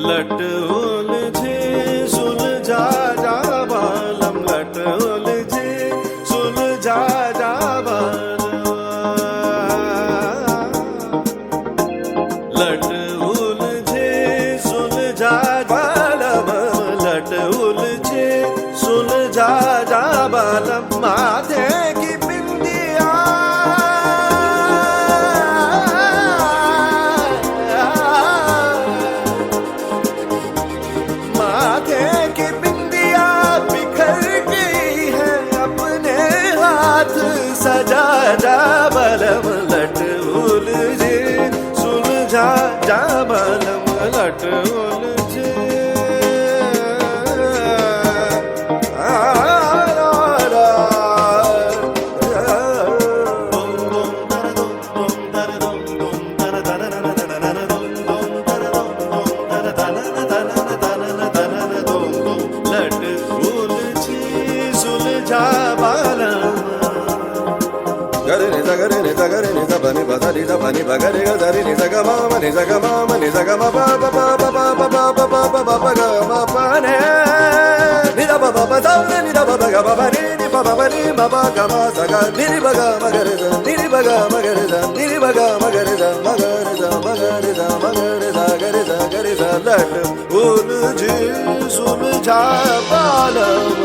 लट उलझे सुलझा जा बालम, लट उलझे सुलझा जा बालम, लट उलझे सुलझा बालम, लट उलझे सुलझा जा बालम। माथे की बिंदिया माथे की बिंदिया बिखर गई है, अपने हाथ सजा जा बालम, लट उलझे सुलझा जा बालम, लट उलझे gare ni da gare ni da bani ba da ni da bani ba gare ga da ni da ga ma ni da ga ma ni da ga ma ba ba ba ba ba ba ba ba ba ba ba ba ga ma pa ne ni da ba ba ba da ni da ba ba ga ba ba ni ba ba ba ni ba ba ga ma sa ga ni ba ga ma gare da ni ba ga ma gare da ni ba ga ma gare da ma gare da ma gare da ma gare da gare da lat ulझे सुलझा बालम।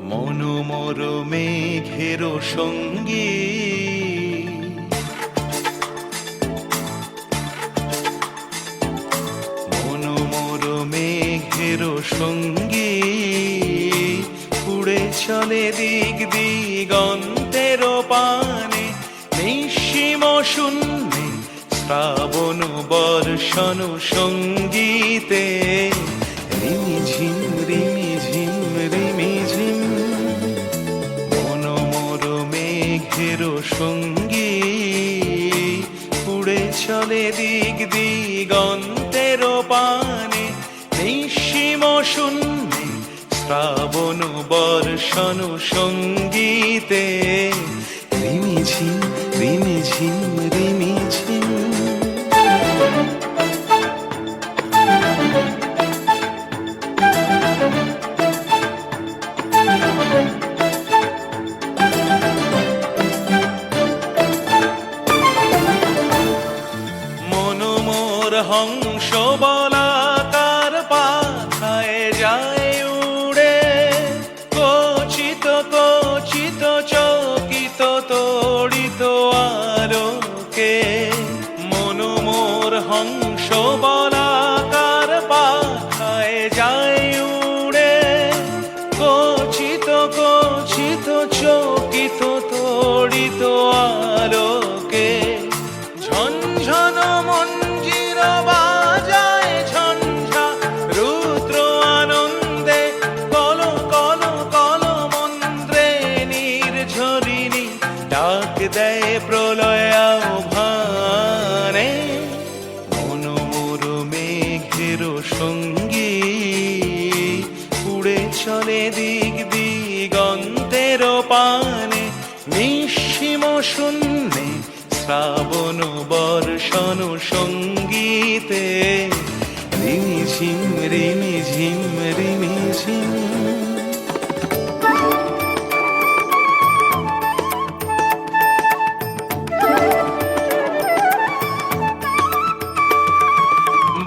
মনোমর মেঘের সঙ্গী মনোমর মেঘের সঙ্গী উড়ে চলে দিক দিগন্তের পানে, নিঃসীম শূন্যে শ্রাবণ বর্ষণ সঙ্গীতে রিমিঝিম রিমিঝিম রিমিঝিম। মনোমর মেঘের সঙ্গী উড়ে চলে দিক দিগন্তের পানে, নিঃসীম শূন্যে শ্রাবণ বর্ষণ সঙ্গীতে রিমিঝিম রিমিঝিম রিমিঝিম। মনোমর হংস বলাকার পাথায় যায় উড়ে, কচিত কচিত চকিত তড়িত আলোক চলে দিক দিগন্তের পানে, নিঃসীম শূন্যে শ্রাবণ বর্ষণ সঙ্গীতে, রিমিঝিম রিমিঝিম রিমিঝিম।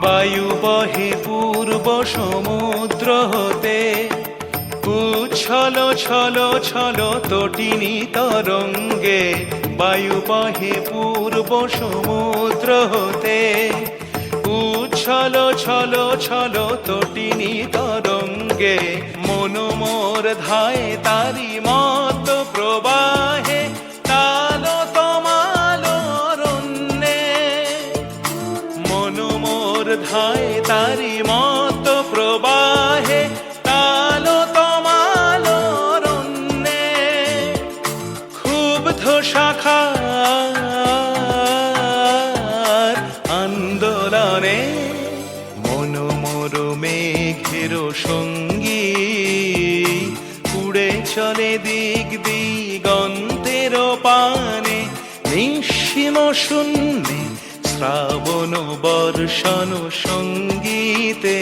বায়ু বহে পূর্ব সমুদ্র হতে, উচ্ছল ছল ছল তটিনী তরঙ্গে। বায়ু বহে পূর্ব সমুদ্র হতে, উচ্ছল ছল ছল তটিনী তরঙ্গে। মন মোর ধায় তারি মত প্রবাহে, তালো তমালো অরণ্যে। মন মোর ধায় তারি মত প্রবাহে, তালো তমালো অরণ্যে। ক্ষুব্ধ শাখার আন্দোলনে, মন মোর মেঘের সঙ্গী। উড়ে চলে দিক দিগন্তের পানে, নিঃসীম শূন্যে শ্রাবণ বর্ষণ সঙ্গীতে।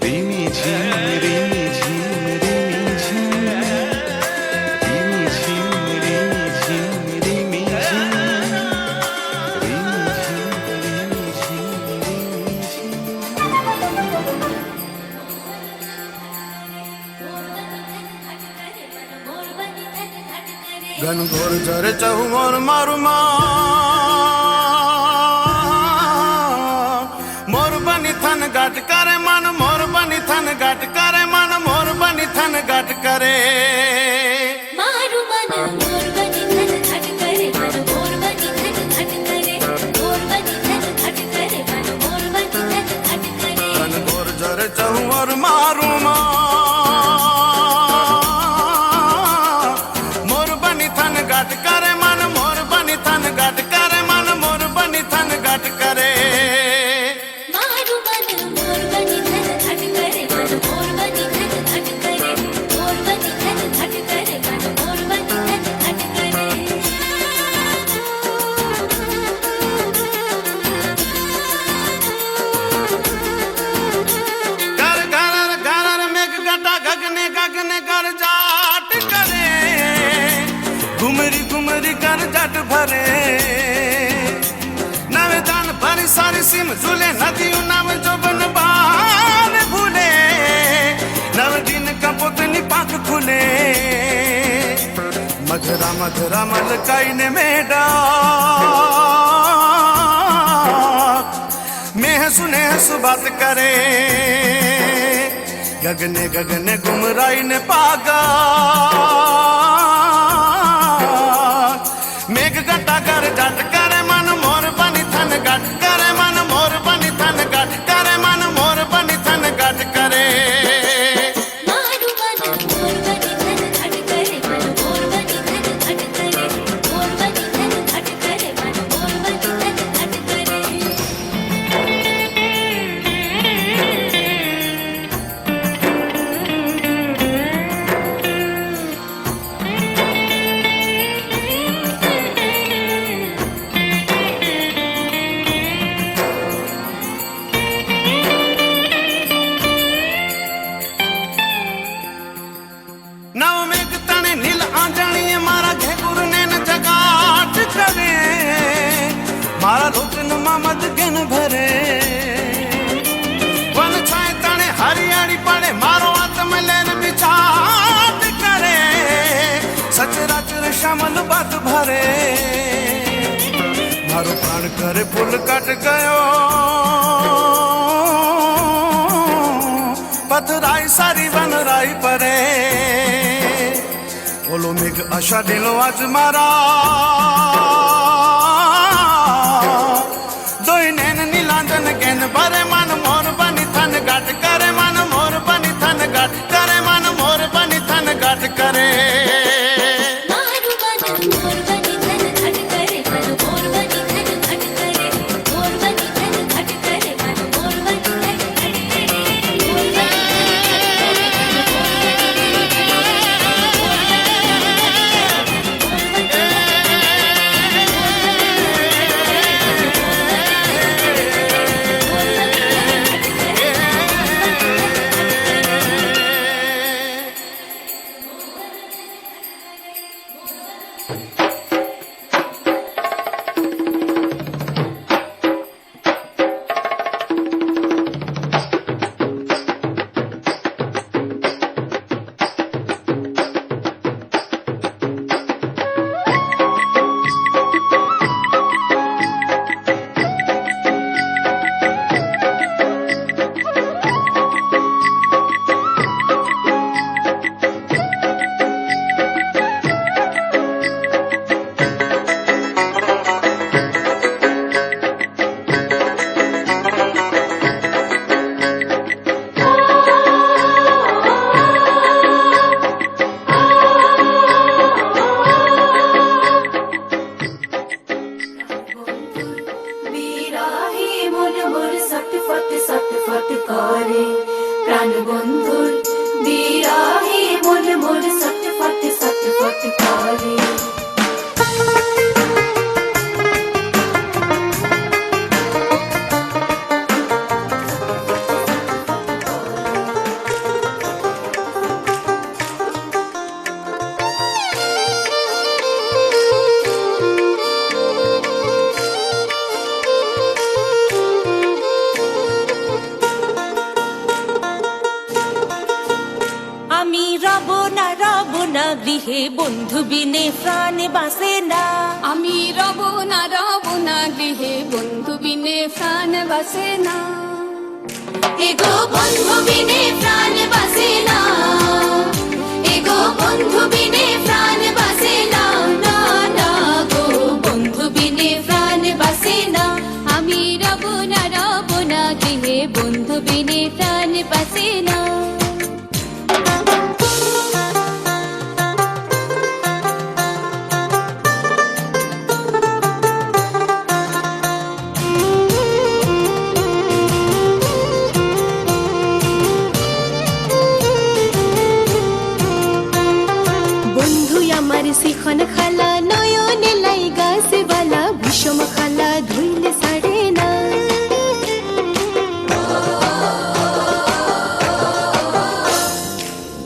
রিমিঝিম রিমিঝিম রিমিঝিম, রিমিঝিম রিমিঝিম রিমিঝিম, রিমিঝিম রিমিঝিম রিমিঝিম। घनघोर झर चहुमोर मारुमा, मोर बनी थन गाट करे मन, मोर बनी थन गाट करे मन, मोर बनी थन गाट करे। मारू मन मोर बनी धन घट करे मन, मोर बनी धन घट करे। मोर बनी धन घट करे मन, मोर बनी धन घट करे। घनघोर झर चहुमोर मारुमा, मोर बनी थन गाट करे मन, मोर बनी थन गाट करे मन, मोर बनी थन गाट करे। मारू मन मोर बनी धन घट करे मन, मोर बनी धन घट करे। मोर बनी धन घट करे मन, मोर बनी धन घट करे। घर घर घर मेघ गटा गगने गगने कर जाट करे, घुमरी घुमरी कर जट भरे। नवे दान भरी सारी सिम झूले, नदियों नाम जो बन बान भूले। नव दिन का पुतनी पाक खुले, मधुरा मधुरा मलकाई ने मेडा। मैं सुने सुबात करे, गगने गगने गुमराई ने पागा। मेघ गटा कर जट करे मन, मोर बनी थन गट करे मन, मोर बनी थन गट करे मन, मोर बनी थन गट करे। मारू मन मोर बनी धन घट करे मन, मोर बनी धन घट करे। मोर बनी धन घट करे मन, मोर बनी धन घट करे। नव मेघ तने नील आंजणी, मारा घेगुर नैन जगाट करे। मारा लोचन मामद गन भरे, वन छाए तने हरियाली पड़े। मारो आत्म लेन बिचाट करे, सचराचर श्यामल बात भरे। मारो प्राण करे फूल कट गयो, पथराई सारी बनराई परे। बोलो मेघ आशा दिलो आज मारा, दोई नैन नीलांजन गेन भरे मन, मोर बनी थन गाट करे मन, मोर बनी थन गाट करे मन, मोर बनी थन गाट करे। मारू मन मोर बनी धन घट करे मन, मोर बनी धन घट करे। मोर बनी धन घट करे मन, मोर बनी धन घट करे। मोर बनी धन घट करे मन, मोर না রব না গৃহে বন্ধু বিনে প্রাণ বাসে না। আমি রব না গৃহে বন্ধু বিনে প্রাণ বাসে না। এগো বন্ধু বিনে প্রাণ বাসে না, এগো বন্ধু বিনে প্রাণ বাসে না, না না গো বন্ধু বিনে প্রাণ বাসে না। আমি রব না গৃহে বন্ধু বিনে প্রাণ বাসে না। বন্ধু আমার শিখন খালা নয়নে লাই গাছে বালা বিষম খালা ধুইলে সারে না।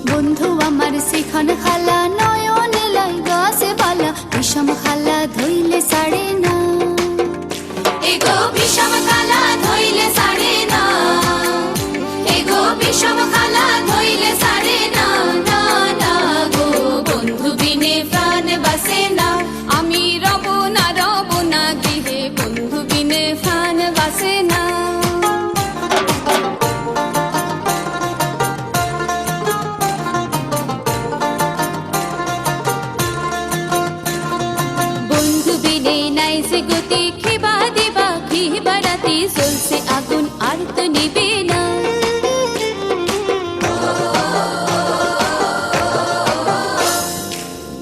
বন্ধু আমার শিখন খালা নয়নে লাই গাছে বালা বিষম খালা ধুইলে সারে না। এগো বিষম কালা ধইলে সারে না, এগো বিষম কালা ধইলে সারে না, না না গো বন্ধু বিনে প্রাণ বাসে না। আমি রব না গৃহে বন্ধু বিনে প্রাণ বাসে না। বন্ধু বিনে নাই যে গতি খিবা দিবা খিবা রাতে জ্বলছে আগুন আর তো নিবে না।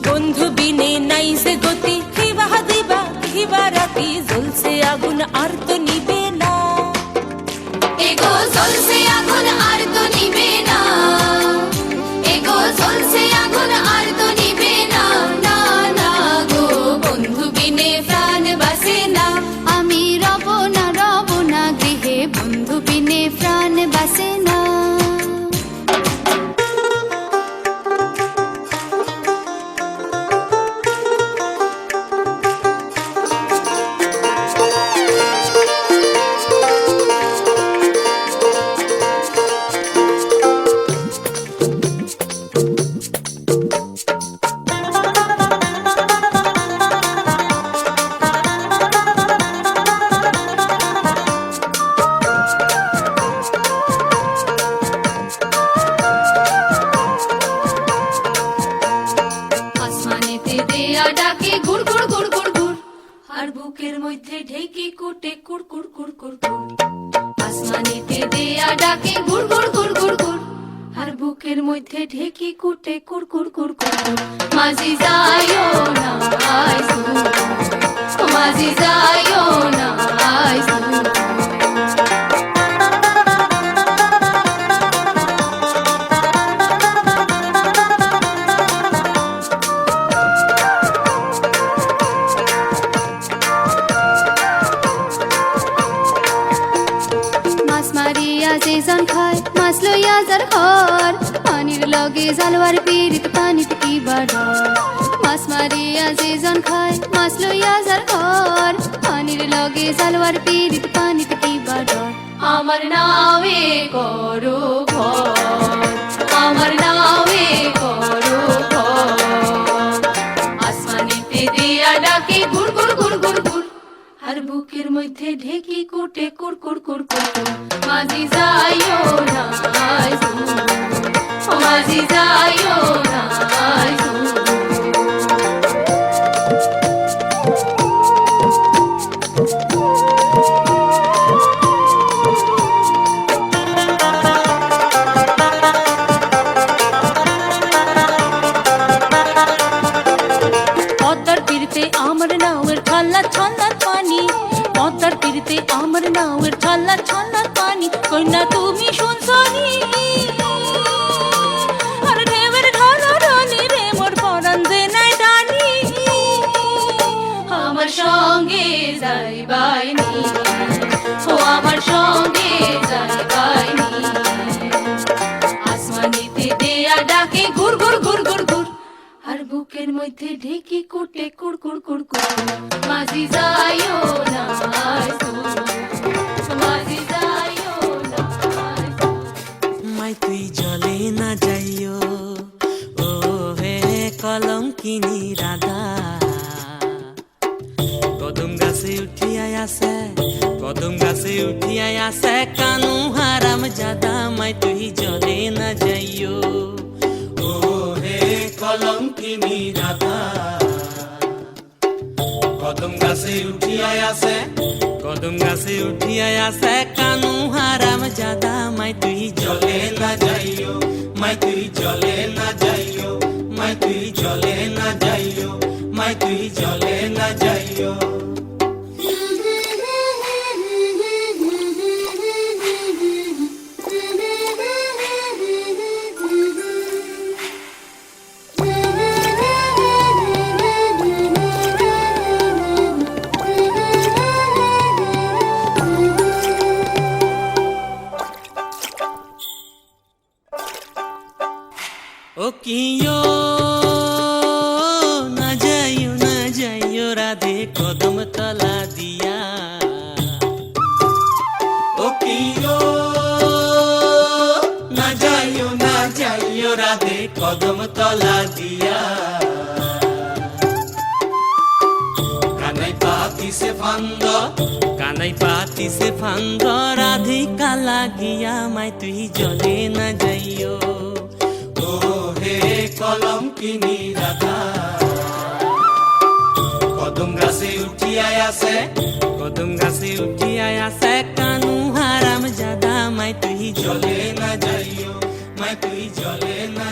বন্ধু বিনে নাই যে গতি খিবা দিবা খিবা রাতি জ্বলছে আগুন আর তো নিবে না। এগো জ্বলছে আগুন আর তো নিবে না, এগো জ্বলছে আগুন আর তো নিবে না, না না গো বন্ধু বিনে প্রাণ বাসে না। আমি রব না গৃহে বন্ধু বিনে প্রাণ বাসে না। আসমানেতে দেয়া ডাকে গুড় গুড় গুড় গুড় গুড়, আর বুকের মধ্যে ঢেকে কুটে কুড় কুড় কুড় কুড় কুড়। আসমানেতে দেয়া ডাকে গুড় গুড় গুড় গুড় গুড়, আর বুকের মধ্যে ঢেকে কুটে কুড় কুড় কুড় কুড় কুড়। মাঝি যাইও না আইসু, মাঝি যাইও না আইসু। মাছ মারিয়া যে জন খায় মাছ লইয়া যার ঘর, পানির লগে জালওয়ার পিরিত পানিতে কি বাড়ার। মাছ মারিয়া যে জন খায় মাছ লইয়া যার ঘর, পানির লগে জালওয়ার পিরিত পানিতে কি বাড়ার। আমার নামে করো ভর, আমার নামে করো ভর। আসমানেতে দেয়া ডাকে গুড় গুড় গুড় গুড় গুড়, আর বুকের মধ্যে ঢেকি কুটে কুড় কুড় কুড় কুড় কুড়। মাঝি যাইও না আইসু, মাঝি যাইও না আইসু। পদ্মার তীরতে আমার নাওয়ের ছল্লা ছল্লা পানি, পদ্মার তীরতে আমার নাওয়ের ছল্লা ছল্লা পানি। কন্যা তুমি শুনছনি আর ঢেউয়ের ঢলঢলি রে মোর পরাণ যে নাই টানি। আমার সঙ্গে যাইবাইনি, ও আমার সঙ্গে যাইবাইনি। আসমানেতে দেয়া ডাকে গুড় গুড় গুড় গুড় গুড়, আর বুকের মধ্যে ঢেকি কুটে কুড় কুড় কুড় কুড়। মাঝি যাইও না আইসু, মাঝি যাইও না আইসু। মাই তুই জলে না যাইও, ও কলঙ্কিনী রাধা কদম গাছে উঠিয়াই আছে কদম গাছে উঠিয়াই আছে কানু হারাম জাদা মাই তুই জলে না যাইও ও হে কলঙ্কিনী রাধা কদম গাছে উঠিয়াই আছে কদম গাছে উঠিয়াই আছে কানু হারাম জাদা মাই তুই জলে না যাইও মাই তুই জলে না যাইও মাই তুই জলে না যাইও মাই তুই জলে না যাইও ও কিও না যাইও রাধে কদম তলা দিয়া ও কিও না যাইও রাধে কদম তলা দিয়া কানাই পাতি সে ফান্দ রাধিকা লাগিয়া মাই তুই জলে না যাইও ও হে কলঙ্কিনী রাধা কদম গাছে উঠিয়াই আছে কদম গাছে উঠিয়াই আছে কানু হারাম জাদা মাই তুই জলে না যাইও মাই তুই জলে না